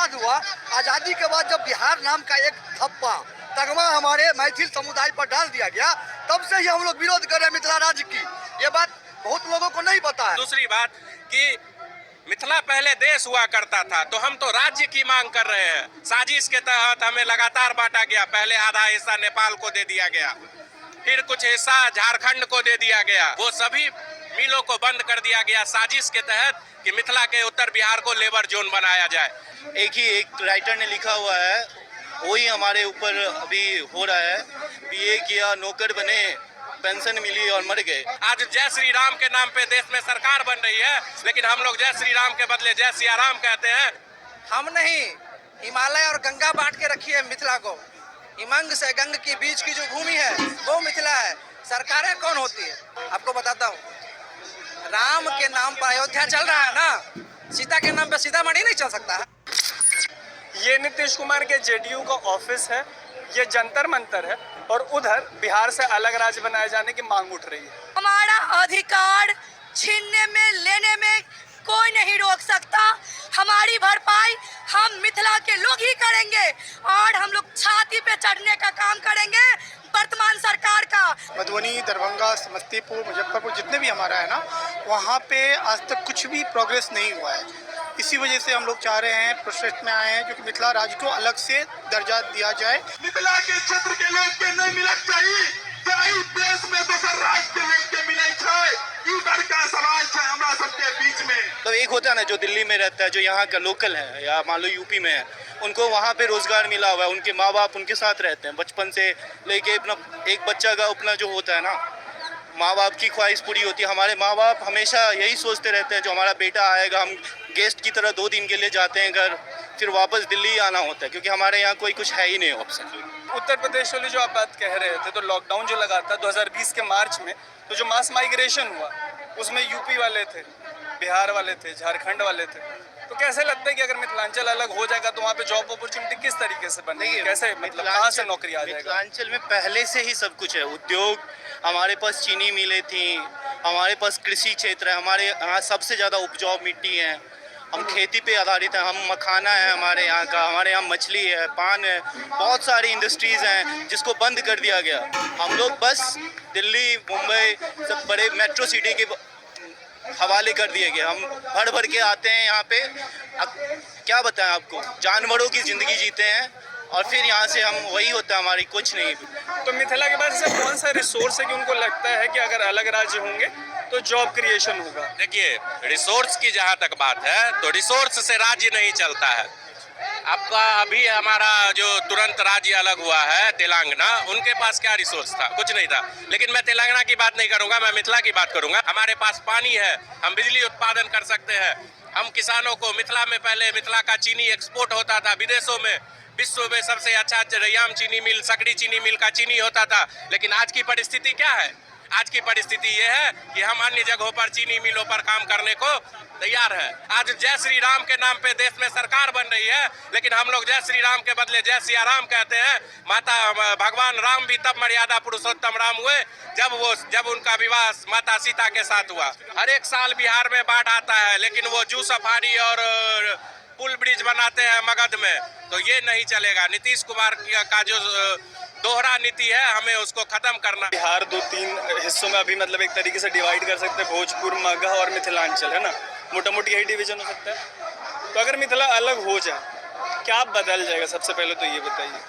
आज़ाद हुआ, आज़ादी के बाद जब बिहार नाम का एक थप्पा तगमा हमारे मैथिल समुदाय पर डाल दिया गया, तब से ही हम लोग विरोध कर रहे हैं मिथिला राज्य की। ये बात बहुत लोगों को नहीं पता है। दूसरी बात कि मिथिला पहले देश हुआ करता था, तो हम तो राज्य की मांग कर रहे हैं। साजिश के तहत हमें लगातार बांटा गया। पहले आधा हिस्सा नेपाल को दे दिया गया, फिर कुछ हिस्सा झारखंड को दे दिया गया, वो सभी मिलों को बंद कर दिया गया साजिश के तहत कि मिथिला के उत्तर बिहार को लेबर जोन बनाया जाए। एक राइटर ने लिखा हुआ है, वही हमारे ऊपर अभी हो रहा है। बीए किया, नौकर बने, पेंशन मिली और मर गए। आज जय श्री राम के नाम पे देश में सरकार बन रही है, लेकिन हम लोग जय श्री राम के बदले जय सिया राम कहते हैं। हम नहीं, हिमालय और गंगा बांट के रखी है मिथिला को। हिमंग से गंग के बीच की जो भूमि है वो मिथिला है। सरकारें कौन होती है आपको बताता हूँ। राम के नाम पर अयोध्या चल रहा है ना, सीता के नाम पे सीतामढ़ी नहीं चल सकता है। ये नीतीश कुमार के जेडीयू का ऑफिस है, ये जंतर मंतर है, और उधर बिहार से अलग राज्य बनाए जाने की मांग उठ रही है। हमारा अधिकार छीनने में, लेने में कोई नहीं रोक सकता। हमारी भरपाई हम मिथिला के लोग ही करेंगे, और हम लोग छाती पे चढ़ने का काम करेंगे वर्तमान सरकार का। मधुबनी, दरभंगा, समस्तीपुर, मुजफ्फरपुर जितने भी हमारा है ना, वहाँ पे आज तक कुछ भी प्रोग्रेस नहीं हुआ है। इसी वजह से हम लोग चाह रहे हैं, प्रोटेस्ट में आए हैं, जो कि मिथिला राज्य को अलग से दर्जा दिया जाए। मिथिला के क्षेत्र के लोग के नहीं मिलना चाहिए, देश में दोसर राज्य के लोग के मिले का सवाल है हमारा सबके बीच में। तो एक होता है ना, जो दिल्ली में रहता है, जो यहाँ का लोकल है या मान लो यूपी में है, उनको वहाँ पे रोजगार मिला हुआ है, उनके माँ बाप उनके साथ रहते हैं बचपन से लेके। अपना एक बच्चा का अपना जो होता है ना, माँ बाप की ख्वाहिश पूरी होती है। हमारे माँ बाप हमेशा यही सोचते रहते हैं, जो हमारा बेटा आएगा, हम गेस्ट की तरह 2 दिन के लिए जाते हैं घर, फिर वापस दिल्ली आना होता है, क्योंकि हमारे यहाँ कोई कुछ है ही नहीं ऑप्शन। उत्तर प्रदेश वाली जो आप बात कह रहे थे, तो लॉकडाउन जो लगा था 2020 के मार्च में, तो जो मास माइग्रेशन हुआ उसमें यूपी वाले थे, बिहार वाले थे, झारखंड वाले थे। तो कैसे लगता है कि अगर मिथिलांचल अलग हो जाएगा तो वहाँ पे जॉब अपॉर्चुनिटी किस तरीके से बनेगी, कैसे मतलब कहाँ से नौकरी आ जाएगा? मिथिलांचल में पहले से ही सब कुछ है, उद्योग, हमारे पास चीनी मिलें थी, हमारे पास कृषि क्षेत्र है, हमारे यहाँ सबसे ज़्यादा उपजाऊ मिट्टी है, हम खेती पे आधारित हैं, हम मखाना है हमारे यहाँ का, हमारे यहाँ मछली है, पान है, बहुत सारी इंडस्ट्रीज़ हैं जिसको बंद कर दिया गया। हम लोग बस दिल्ली, मुंबई, सब बड़े मेट्रो सिटी के हवाले कर दिए गए। हम भर भर के आते हैं यहाँ पे, अब क्या बताएं आपको, जानवरों की ज़िंदगी जीते हैं, और फिर यहाँ से हम वही होता है, हमारी कुछ नहीं। तो मिथिला के पास ऐसा कौन सा रिसोर्स है कि उनको लगता है कि अगर अलग राज्य होंगे तो जॉब क्रिएशन होगा? देखिए, रिसोर्स की जहाँ तक बात है, तो रिसोर्स से राज्य नहीं चलता है। आपका अभी हमारा जो तुरंत राज्य अलग हुआ है तेलंगाना, उनके पास क्या रिसोर्स था? कुछ नहीं था। लेकिन मैं तेलंगाना की बात नहीं करूंगा, मैं मिथिला की बात करूंगा। हमारे पास पानी है, हम बिजली उत्पादन कर सकते हैं। हम किसानों को, मिथिला में पहले मिथिला का चीनी एक्सपोर्ट होता था विदेशों में, विश्व में सबसे अच्छा रैयाम चीनी मिल, सकड़ी चीनी मिल का चीनी होता था। लेकिन आज की परिस्थिति क्या है? आज की परिस्थिति ये है कि हम अन्य जगहों पर चीनी मिलों पर काम करने को तैयार है। आज जय श्री राम के नाम पे देश में सरकार बन रही है, लेकिन हम लोग जय श्री राम के बदले जय सिया राम कहते हैं। भगवान राम भी तब मर्यादा पुरुषोत्तम राम हुए जब उनका विवाह माता सीता के साथ हुआ। हर एक साल बिहार में बाढ़ आता है, लेकिन वो जू सफारी और पुल ब्रिज बनाते हैं मगध में, तो ये नहीं चलेगा। नीतीश कुमार का जो दोहरा नीति है, हमें उसको खत्म करना। बिहार 2-3 हिस्सों में अभी मतलब एक तरीके से डिवाइड कर सकते हैं, भोजपुर, मगध और मिथिलांचल, है ना, मोटा मोटी यही डिवीजन हो सकता है। तो अगर मिथिला अलग हो जाए, क्या बदल जाएगा? सबसे पहले तो ये बताइए।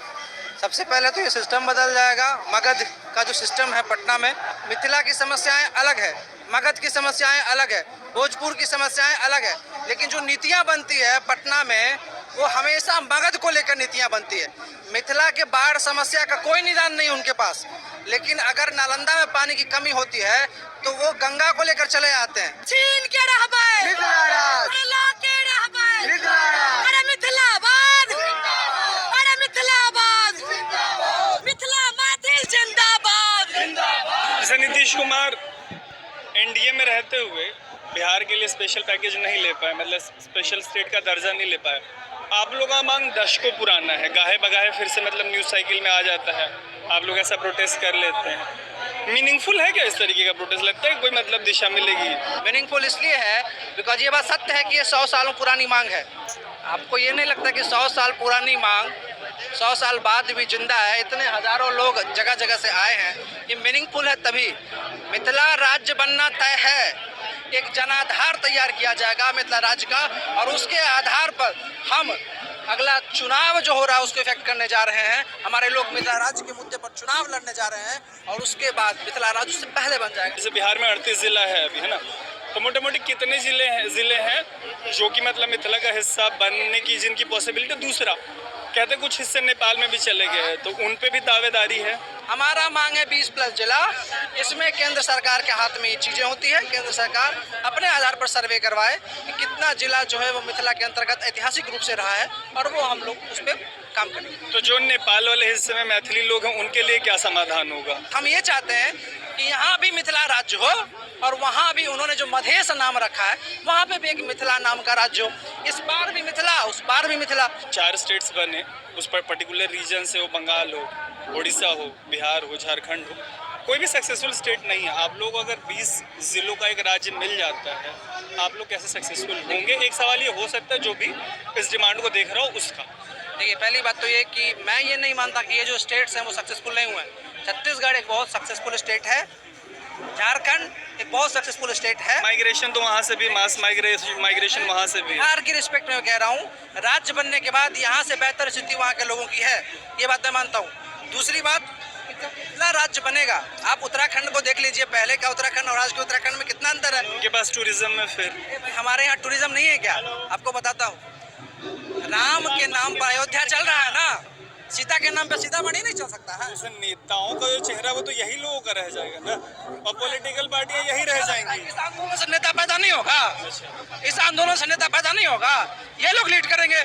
सबसे पहले तो ये सिस्टम बदल जाएगा। मगध का जो सिस्टम है पटना में, मिथिला की समस्याएं अलग है, मगध की समस्याएं अलग है, भोजपुर की समस्याएं अलग है। लेकिन जो नीतियां बनती है पटना में, वो हमेशा मगध को लेकर नीतियां बनती है। मिथिला के बाढ़ समस्या का कोई निदान नहीं उनके पास। लेकिन अगर नालंदा में पानी की कमी होती है तो वो गंगा को लेकर चले आते हैं। छीन के रहबै, मिला के रहबै, अरे मिथिलाबाद, अरे मिथिलाबाद, मिथिला मैथिल जिंदाबाद। जैसे नीतीश कुमार एनडीए में रहते हुए बिहार के लिए स्पेशल पैकेज नहीं ले पाए, मतलब स्पेशल स्टेट का दर्जा नहीं ले पाए। आप लोगों का मांग दशकों पुराना है, गाहे बगाहे फिर से मतलब न्यूज़ साइकिल में आ जाता है, आप लोग ऐसा प्रोटेस्ट कर लेते हैं। मीनिंगफुल है क्या इस तरीके का प्रोटेस्ट? लगता है कोई मतलब दिशा मिलेगी? मीनिंगफुल इसलिए है बिकॉज ये बात सत्य है कि ये 100 सालों पुरानी मांग है। आपको ये नहीं लगता कि 100 साल पुरानी मांग 100 साल बाद भी जिंदा है? इतने हजारों लोग जगह जगह से आए हैं, ये मीनिंगफुल है तभी। मिथिला राज्य बनना तय है, एक जनाधार तैयार किया जाएगा मिथिला राज्य का, और उसके आधार पर हम अगला चुनाव जो हो रहा है उसको इफेक्ट करने जा रहे हैं। हमारे लोग मिथिला राज्य के मुद्दे पर चुनाव लड़ने जा रहे हैं, और उसके बाद मिथिला राज्य उससे पहले बन जाएगा। जैसे बिहार में 38 जिला है अभी, है ना, तो मोटे मोटे कितने जिले हैं जो कि मतलब मिथिला का हिस्सा बनने की जिनकी पॉसिबिलिटी। दूसरा कहते कुछ हिस्से नेपाल में भी चले गए हैं, तो उन पे भी दावेदारी है। हमारा मांग है 20+ जिला, इसमें केंद्र सरकार के हाथ में ये चीज़ें होती है। केंद्र सरकार अपने आधार पर सर्वे करवाए कि कितना जिला जो है वो मिथिला के अंतर्गत ऐतिहासिक रूप से रहा है, और वो हम लोग उस पर काम करेंगे। तो जो नेपाल वाले हिस्से में मैथिली लोग हैं उनके लिए क्या समाधान होगा? हम ये चाहते हैं कि यहाँ भी मिथिला राज्य हो, और वहाँ भी उन्होंने जो मधेश नाम रखा है वहाँ पे भी एक मिथिला नाम का राज्य हो। इस बार भी मिथिला, उस बार भी मिथिला। 4 स्टेट्स बने, उस पर पर्टिकुलर रीजन से, वो बंगाल हो, उड़ीसा हो, बिहार हो, झारखंड हो, कोई भी सक्सेसफुल स्टेट नहीं है। आप लोग अगर 20 जिलों का एक राज्य मिल जाता है, आप लोग कैसे सक्सेसफुल होंगे? एक सवाल ये हो सकता है जो भी इस डिमांड को देख रहा हो उसका। देखिए, पहली बात तो ये कि मैं ये नहीं मानता कि ये जो स्टेट्स हैं वो सक्सेसफुल नहीं हुए हैं। छत्तीसगढ़ एक बहुत सक्सेसफुल स्टेट है, झारखंड एक बहुत सक्सेसफुल स्टेट है। माइग्रेशन तो वहाँ से भी, मास माइग्रेशन वहाँ से भी। बिहार की रिस्पेक्ट में कह रहा हूँ, राज्य बनने के बाद यहाँ से बेहतर स्थिति वहाँ के लोगों की है, ये बात मैं मानता हूँ। दूसरी बात, कितना राज्य बनेगा, आप उत्तराखंड को देख लीजिए, पहले का उत्तराखंड और आज के उत्तराखंड में कितना अंतर है। उनके पास टूरिज्म में फिर हमारे यहाँ टूरिज्म नहीं है क्या? आपको बताता हूँ, राम के नाम पर अयोध्या चल रहा है ना, सीता के नाम पे सीतामढ़ी नहीं चल सकता है। जैसे नेताओं का जो चेहरा वो तो यही लोगों का रह जाएगा ना, और पॉलिटिकल पार्टियां यही रह जाएंगी। इस आंदोलन से नेता पैदा नहीं होगा, इस आंदोलन से नेता पैदा नहीं होगा, ये लोग लीड करेंगे।